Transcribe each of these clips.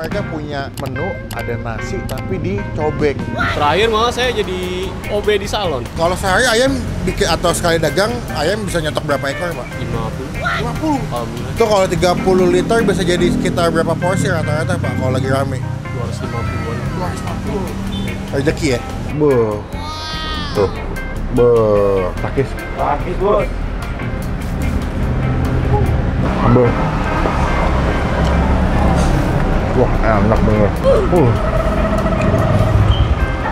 mereka punya menu ada nasi tapi dicobek. Terakhir malah saya jadi OB di salon. Kalau sehari ayam bikin atau sekali dagang ayam bisa nyetok berapa ekor, Pak? 50. 50. Alhamdulillah. Itu kalau 30 liter bisa jadi sekitar berapa porsi rata-rata, Pak? Kalau lagi rame. 250-an. 250. Rezeki ya? Tuh. Takis. Takis, Bos. Wah, enak bener.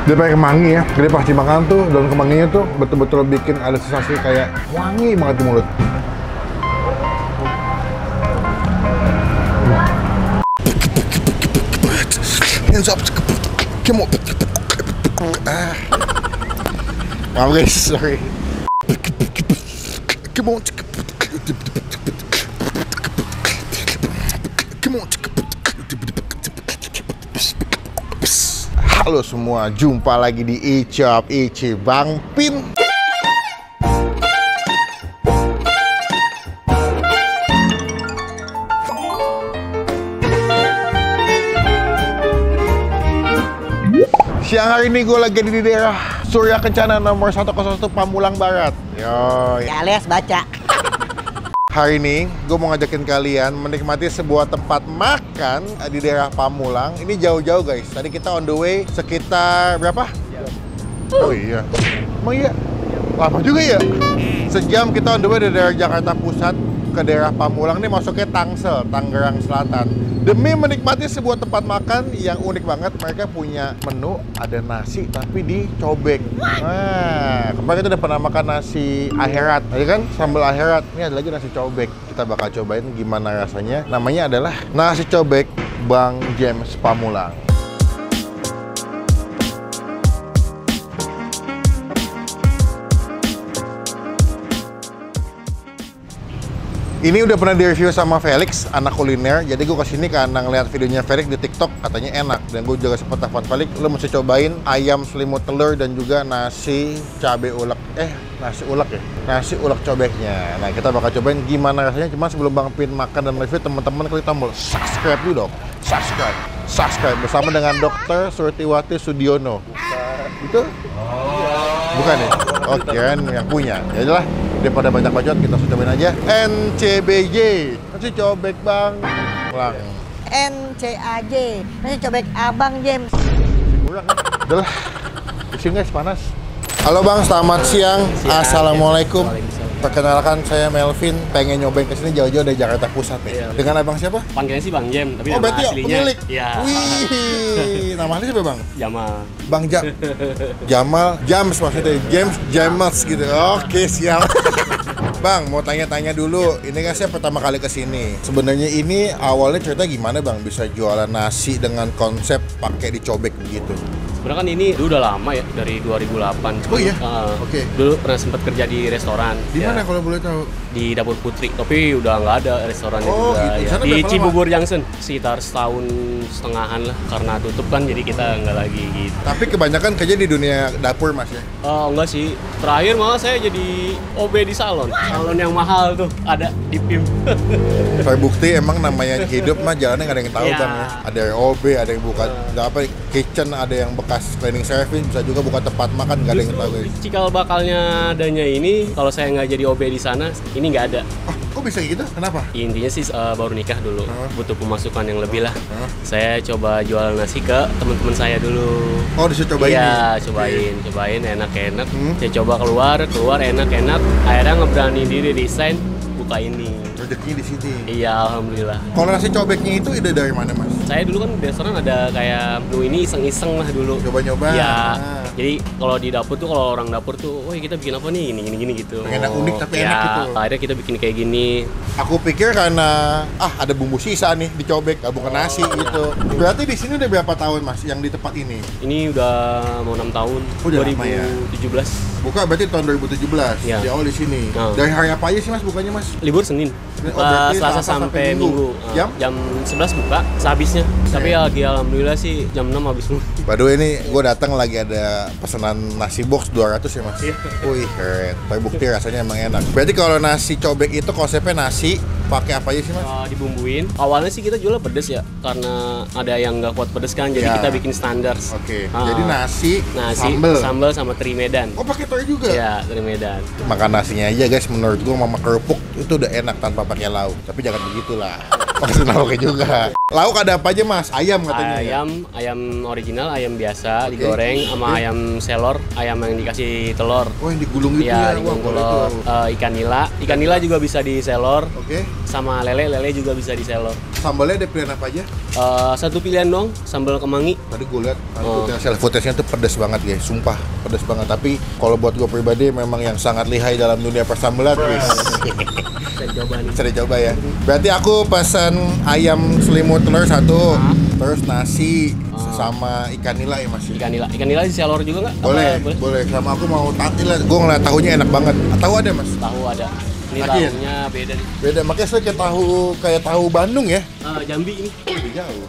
Dia pakai kemangi ya. Jadi pas dimakan tuh daun kemanginya tuh betul-betul bikin ada sensasi kayak wangi banget di mulut. Hands up. Come on. Maaf guys, sorry. Come on. Halo semua, jumpa lagi di Icap Ici Bang Pin. Siang hari ini gue lagi di daerah Surya Kencana nomor 101 Pamulang Barat. Yo, Ya, alias baca. hari ini gue mau ngajakin kalian menikmati sebuah tempat makan di daerah Pamulang. Ini jauh-jauh guys. Tadi kita on the way sekitar berapa? Oh iya. Emang iya? Lama juga ya? Sejam kita on the way dari daerah Jakarta Pusat ke daerah Pamulang. Ini masuknya Tangsel, Tangerang Selatan. Demi menikmati sebuah tempat makan yang unik banget. Mereka punya menu ada nasi tapi dicobek. Nah, kemarin kita udah pernah makan nasi akhirat, ya kan? Sambal akhirat. Ini ada lagi nasi cobek. Kita bakal cobain gimana rasanya. Namanya adalah nasi cobek Bang James Pamulang. Ini udah pernah di-review sama Felix, anak kuliner. Jadi gue kesini karena ngeliat videonya Felix di TikTok, katanya enak. Dan gue juga sempat telepon Felix, lo mesti cobain ayam selimut telur dan juga nasi cabai ulek. Nasi ulek ya? Nasi ulek cobeknya. Nah, kita bakal cobain gimana rasanya. Cuma sebelum Bang Pin makan dan review, teman-teman klik tombol subscribe dulu dong. Subscribe bersama dengan Dr. Surtiwati Sudiono. Itu? Bukan ya? Oh, kirain yang punya. Ya udahlah, daripada banyak bacot, kita cobain aja. NCBJ, nasi cobek Bang Lang. NCAJ, nasi cobek Abang James. Kurang kan? Udahlah, pusing guys, panas. Halo Bang, selamat siang. Assalamualaikum. Perkenalkan, saya Melvin, pengen nyobain kesini jauh-jauh dari Jakarta Pusat nih. Iya. Dengan abang siapa? Panggilannya sih Bang Jem, tapi Oh, nama berarti aslinya pemilik? Iya. Wih, nama asli siapa Bang? Jamal. Bang Jamal, James maksudnya, James gitu. Oke, siap. Bang, mau tanya-tanya dulu. Ini kan saya pertama kali kesini. Sebenarnya ini awalnya cerita gimana Bang bisa jualan nasi dengan konsep pakai dicobek begitu? Sebenarnya kan ini udah lama ya, dari 2008. Oh iya? Oke. Dulu pernah sempat kerja di restoran. Di mana kalau boleh tahu? Di Dapur Putri, tapi udah nggak ada restorannya Oh, juga. gitu. Ya. Sana Di berapa lama? Cibubur Junction, sekitar setahun setengahan lah, karena tutup kan, jadi kita nggak lagi gitu. Tapi kebanyakan kerja di dunia dapur Mas ya? Oh enggak sih, terakhir malah saya jadi OB di salon. Salon yang mahal tuh, ada di PIM. Terbukti emang namanya hidup mah jalannya nggak ada yang tahu Iya. Bang ya. Ada yang OB, ada yang buka apa kitchen, ada yang bekas cleaning service, bisa juga buka tempat makan, nggak ada yang tahu guys. Cikal bakalnya adanya ini, kalau saya nggak jadi OB di sana, ini nggak ada. Oh, kok bisa gitu? Kenapa? Intinya sih baru nikah dulu, butuh pemasukan yang lebih lah. Hah? Saya coba jual nasi ke teman-teman saya dulu. Oh, disuruh cobain Iya, nih? cobain enak-enak. Hmm. Saya coba keluar enak-enak. Akhirnya ngeberani diri desain buka ini. Rezekinya di sini. Iya, alhamdulillah. Kalau nasi cobeknya itu ide dari mana Mas? Saya dulu kan di restoran ada kayak menu ini iseng-iseng lah dulu. Coba-nyoba. Iya. Nah. Jadi kalau di dapur tuh, kalau orang dapur tuh, woi kita bikin apa nih? Gini gitu. Pengen yang unik tapi Ya, enak gitu. akhirnya kita bikin kayak gini. Aku pikir karena ada bumbu sisa nih dicobek, bukan nasi gitu. Berarti di sini udah berapa tahun Mas yang di tempat ini? Ini udah mau 6 tahun. Udah lama ya? 2017. Buka berarti tahun 2017. Iya. Di awal di sini. Oh. Dari hari apa aja sih Mas bukanya Mas? Libur Senin. Oh, berarti Selasa sampai Minggu. Jam? Jam 11 buka, sehabisnya. Tapi ya lagi alhamdulillah sih jam 6 habis semua. By the way ini gue datang lagi ada pesanan nasi box 200 ya mas. Wih keren. Tapi bukti rasanya emang enak. Berarti kalau nasi cobek itu konsepnya nasi pakai apa aja sih mas? Dibumbuin. Awalnya sih kita jualnya pedes ya, karena ada yang nggak kuat pedes kan, jadi kita bikin standar. Oke. Jadi nasi, sambal sama teri Medan. Oh pakai teri juga? Iya, teri Medan. Makan nasinya aja guys, menurut gua sama kerupuk itu udah enak tanpa pakai lauk. Tapi jangan begitulah. Pakai lauknya juga. Lauk ada apa aja mas? Ayam katanya. Ayam original, ayam biasa digoreng sama ayam selor, ayam yang dikasih telur. Oh yang digulung itu ya? Digulung telur. Ikan nila juga bisa di selor. Oke. Sama lele juga bisa di selor. Sambalnya ada pilihan apa aja? Satu pilihan dong, sambal kemangi. Tadi gue lihat self footage-nya tuh pedes banget guys, sumpah pedes banget. Tapi kalau buat gue pribadi memang yang sangat lihai dalam dunia persambalan guys. Bisa dicoba ya. Berarti aku pesan ayam selimut telur 1, terus nasi sama ikan nila ya mas. Ikan nila di selor juga nggak? Boleh. Sama aku mau tahu, gue ngeliat tahunya enak banget. Tahu ada mas? Tahu ada. Ini tahunya beda nih. Beda, makanya saya kayak tahu Bandung ya. Jambi ini. Lebih jauh.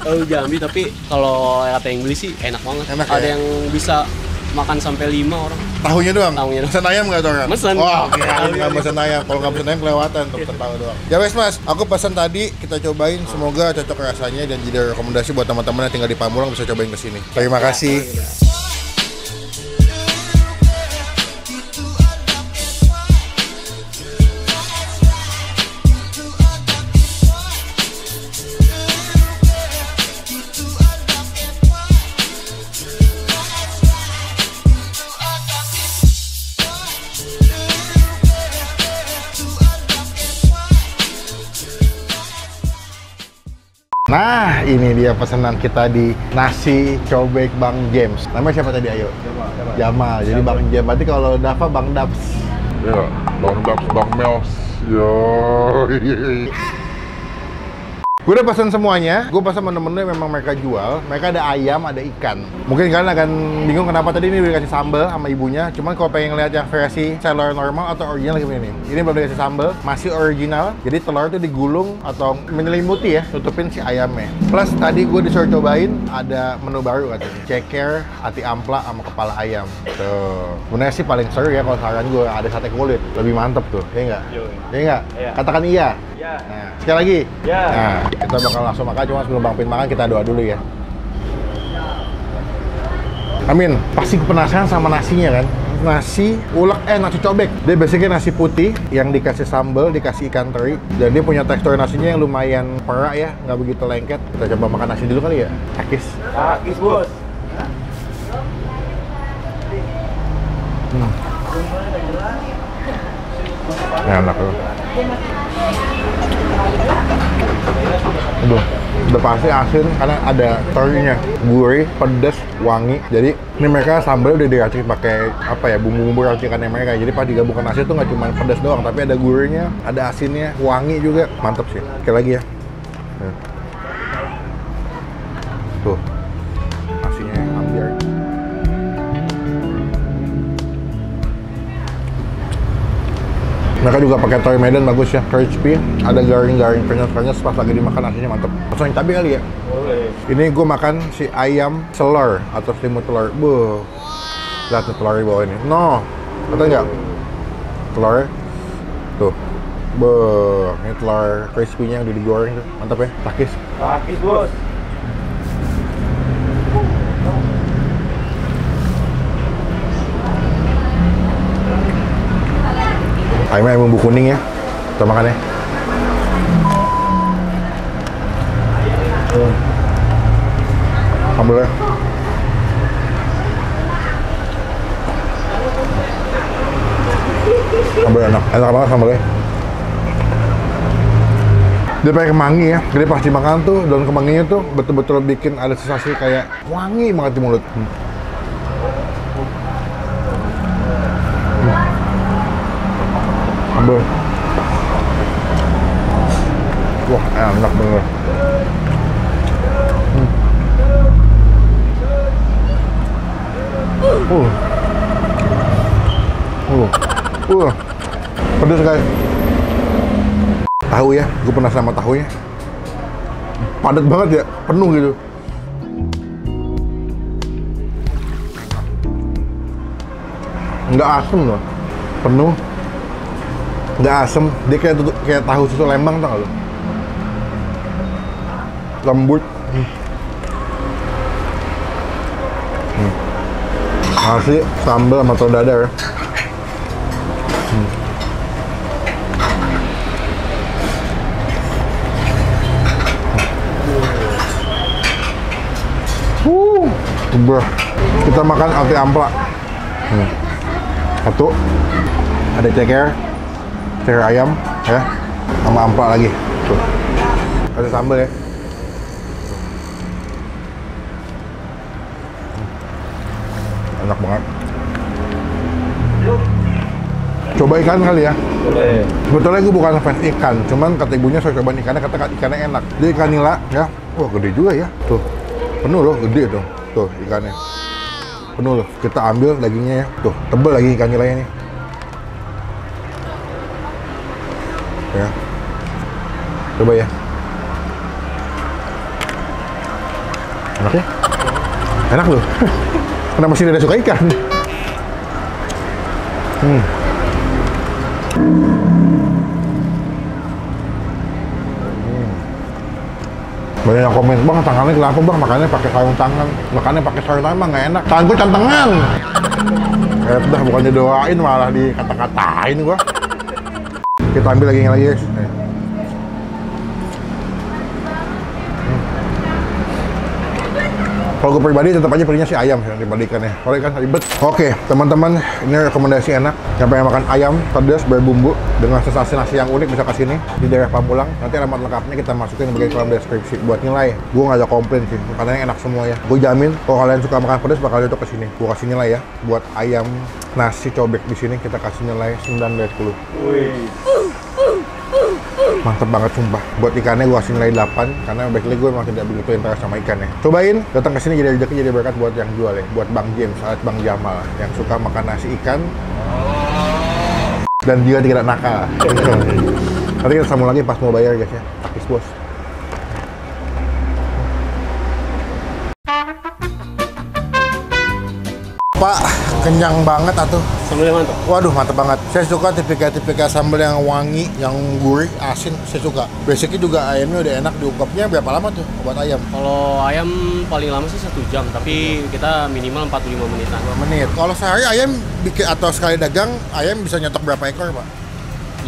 Tahu Jambi, tapi kalau kata yang beli sih enak banget. Ada yang bisa makan sampai 5 orang. Tahunya doang? Tahunya doang. Mesen ayam nggak tuh orang? Mesen. Wah, nggak mesen ayam. Kalau nggak mesen ayam kelewatan, untuk tahu doang. Ya wes mas, aku pesan tadi, kita cobain. Semoga cocok rasanya dan jadi rekomendasi buat teman-teman yang tinggal di Pamulang bisa cobain kesini. Terima kasih. Nah, ini dia pesanan kita di nasi cobek Bang James. Namanya siapa tadi, ayo? Jamal. Jadi Bang James. Berarti kalau Dava Bang Dabs. Ya, Bang Dabs, Bang Mels. Yo. Gue udah pesan semuanya. Gue pesan menu-menu yang memang mereka jual. Mereka ada ayam, ada ikan. Mungkin kalian akan bingung kenapa tadi ini udah dikasih sambal sama ibunya. Cuman kalau pengen lihat yang versi selor normal atau original kayak ini belum dikasih sambal, masih original. Jadi telur itu digulung atau menyelimuti ya, tutupin si ayamnya. Plus tadi gue disuruh cobain ada menu baru katanya, ceker, ati ampla sama kepala ayam. Tuh. Sebenarnya sih paling seru ya kalau saran gue ada sate kulit, lebih mantep tuh, ya nggak? Ya nggak? Katakan iya. Nah, sekali lagi. Nah, kita bakal langsung makan, cuma sebelum Bang Pin makan kita doa dulu ya. Amin. Pasti penasaran sama nasinya kan? Nasi ulek, nasi cobek. Dia basicnya nasi putih yang dikasih sambal, dikasih ikan teri. Dan dia punya tekstur nasinya yang lumayan perak ya, nggak begitu lengket. Kita coba makan nasi dulu kali ya. Takis bos. Enak loh. Udah pasti asin karena ada terinya, gurih, pedas, wangi. Jadi ini mereka sambal udah diracik pakai apa ya, bumbu-bumbu racikannya mereka. Jadi pas digabungkan nasi itu nggak cuma pedas doang, tapi ada gurihnya, ada asinnya, wangi juga. Mantep sih. Sekali lagi ya. Tuh, nasinya yang ambiar. Mereka juga pakai teri Medan bagus ya, crispy, ada garing-garing krenyes-krenyes pas lagi dimakan nasinya mantep. Pesan cabai kali ya? Boleh. Ini gue makan si ayam selor atau selimut telur. Buh, lihat nih telur di bawah ini. No, kata nggak? Telurnya, tuh. Buh, ini telur crispy-nya yang udah digoreng tuh, mantep ya? Takis bos. Ayamnya bumbu kuning ya, kita makan ya. Sambalnya. Sambal enak banget sambalnya. Dia pakai kemangi ya, jadi pas dimakan tuh daun kemanginya tuh betul-betul bikin ada sensasi kayak wangi banget di mulut. Sambal. Wah, enak banget. Pedas guys. Tahu ya, gue penasaran sama tahunya. padat banget ya, penuh gitu. Nggak asem loh, penuh, nggak asem. Dia kayak tahu susu Lembang, tau nggak lo? Lembut. Nasi, sambal sama telur dadar. Bro, kita makan ati ampla. Satu, ada ceker ayam, ya, sama ampla lagi. Tuh. Ada sambal ya. Enak banget. Coba ikan kali ya. Boleh. Sebetulnya gue bukan fans ikan, cuman kata ibunya saya cobain ikannya, kata ikannya enak. Dia ikan nila, ya. Wah, gede juga ya. Tuh, penuh loh, gede tuh. Tuh ikannya. Penuh loh. Kita ambil dagingnya ya. Tuh, tebel lagi ikan nilainya nih. Ya. Coba ya. Enak ya? Enak loh. Kenapa sih tidak suka ikan? Banyak yang komen, bang tangannya kenapa bang? Makannya pakai sarung tangan. Makannya pakai sarung tangan mah nggak enak. Tangan gue cantengan. Udah bukan didoain malah dikata-katain gua. Kita ambil lagi guys. Kalau gue pribadi tetap aja pilihnya si ayam yang dibanding ikannya. Kalau ikan ribet. Oke, teman-teman, ini rekomendasi enak. Yang pengen makan ayam pedas berbumbu dengan sensasi nasi yang unik bisa ke sini di daerah Pamulang. Nanti alamat lengkapnya kita masukin di bagian kolom deskripsi. Buat nilai, gue nggak ada komplain sih. Makanannya enak semua ya. Gue jamin kalau kalian suka makan pedas bakal cocok ke sini. Gue kasih nilai ya. Buat ayam nasi cobek di sini kita kasih nilai 9 dari 10. Mantep banget sumpah. Buat ikannya gue kasih nilai 8 karena basically gue memang tidak begitu interest sama ikannya. Cobain, datang ke sini jadi rezeki, jadi berkat buat yang jual ya. Buat Bang James, alias Bang Jamal yang suka makan nasi ikan dan juga tidak nakal. Nanti kita sambung lagi pas mau bayar guys ya. Takis bos. Pak, kenyang banget atuh. Sambalnya mantap. Waduh, mantep banget. Saya suka tipikal sambal yang wangi, yang gurih, asin. Saya suka. Basically juga ayamnya udah enak. Diungkapnya berapa lama tuh buat ayam? Kalau ayam paling lama sih 1 jam, tapi kita minimal 45 menitan. 2 menit. Kalau sehari ayam bikin atau sekali dagang, ayam bisa nyetok berapa ekor, Pak?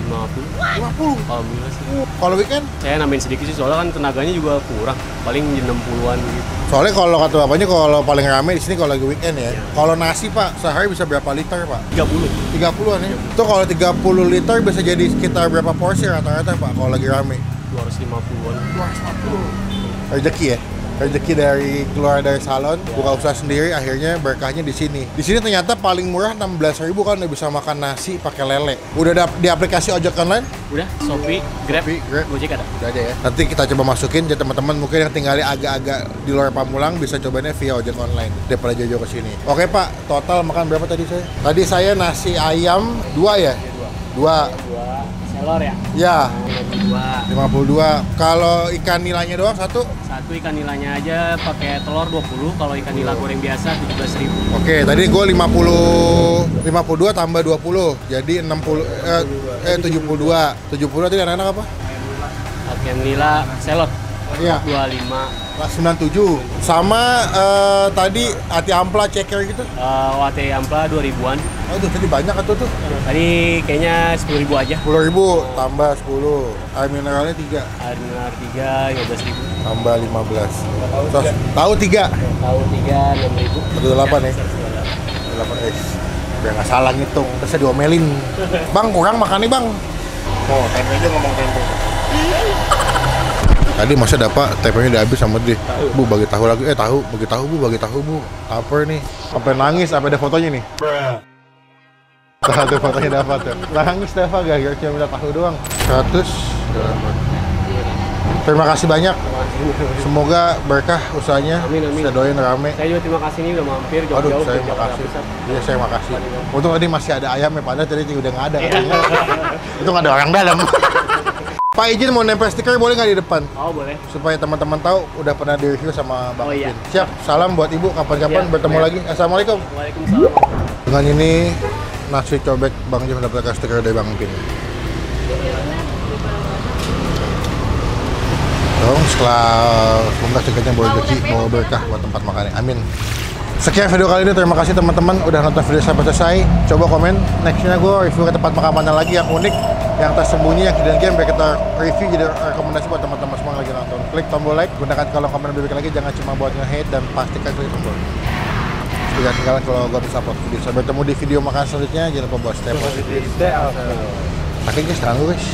50. 50? Alhamdulillah sih. Kalau weekend? Saya nambahin sedikit sih, soalnya kan tenaganya juga kurang. Paling 60-an gitu. Soalnya kalau kata bapaknya kalau paling rame di sini kalau lagi weekend ya. Kalau nasi Pak, sehari bisa berapa liter Pak? 30. 30-an ya? Itu kalau 30 liter bisa jadi sekitar berapa porsi rata-rata Pak kalau lagi rame? 250-an. 250. Rezeki ya? Rezeki dari keluar dari salon, buka usaha sendiri, akhirnya berkahnya di sini. Di sini ternyata paling murah 16.000 kan udah bisa makan nasi pakai lele. Udah ada di aplikasi ojek online? Udah, Shopee, Grab, Grab. Gojek ada. Udah ada ya. Nanti kita coba masukin jadi teman-teman mungkin yang tinggalnya agak-agak di luar Pamulang bisa cobainnya via ojek online daripada jauh-jauh ke sini. Oke Pak, total makan berapa tadi saya? Tadi saya nasi ayam 2 ya? 2. Selor ya? Ya. 52. 52. Kalau ikan nilainya doang satu? Satu ikan nilainya aja pakai telur 20, kalau ikan nila goreng biasa 17.000. Oke, tadi gue 52 tambah 20. Jadi 72. 72 tadi anak-anak apa? Ikan nila selor. Iya. 25. Kelas 97. Sama tadi ati ampla ceker gitu. Wate ampla 2000-an. Oh, tuh tadi banyak atau tuh? Tadi kayaknya 10.000 aja. 10.000 tambah 10. Air mineralnya 3 Air mineral 3, 15.000. tambah 15. Sos, tahu 3. Tahu 3, 6.000. 18 ya. 18 biar nggak salah ngitung. Terus saya diomelin. Bang, kurang makan nih, Bang. Oh, tempe aja ngomong tempe. Tadi masa dapat tempenya udah habis sama dia. Bu bagi tahu lagi, bagi tahu bu. Apa nih? Sampai nangis, sampai ada fotonya nih. Satu fotonya dapat ya. Nangis Deva gara-gara cuma minta tahu doang. 100. Terima kasih banyak. Semoga berkah usahanya. Amin, amin. Saya doain rame. Saya juga terima kasih nih udah mampir Aduh, jauh-jauh saya ke Jakarta makasih. Pusat. Iya, saya makasih. Untung tadi masih ada ayam ya, padahal tadi udah nggak ada. Itu nggak ada orang dalam. Pak izin mau nempel stiker boleh nggak di depan? Oh boleh. Supaya teman-teman tahu udah pernah di-review sama Bang Oh, iya. Upin. Siap, salam buat Ibu kapan-kapan Iya, bertemu iya. lagi. Assalamualaikum. Waalaikumsalam. Dengan ini nasi cobek Bang Jim mendapatkan stiker dari Bang Upin. Dong, semoga tiketnya bawa rezeki, bawa berkah buat tempat makannya. Amin. Sekian video kali ini, terima kasih teman-teman udah nonton video sampai selesai. Coba komen, nextnya gue review ke tempat makan mana lagi yang unik, yang tersembunyi, yang hidden game, biar kita review jadi rekomendasi buat teman-teman semua yang lagi nonton. Klik tombol like, gunakan kolom komen lebih lagi, jangan cuma buat nge-hate, dan pastikan klik tombol. Jangan ketinggalan kalau gue bisa upload video. Sampai bertemu di video makan selanjutnya, jangan lupa buat stay positif. Akhirnya guys, tangguh guys.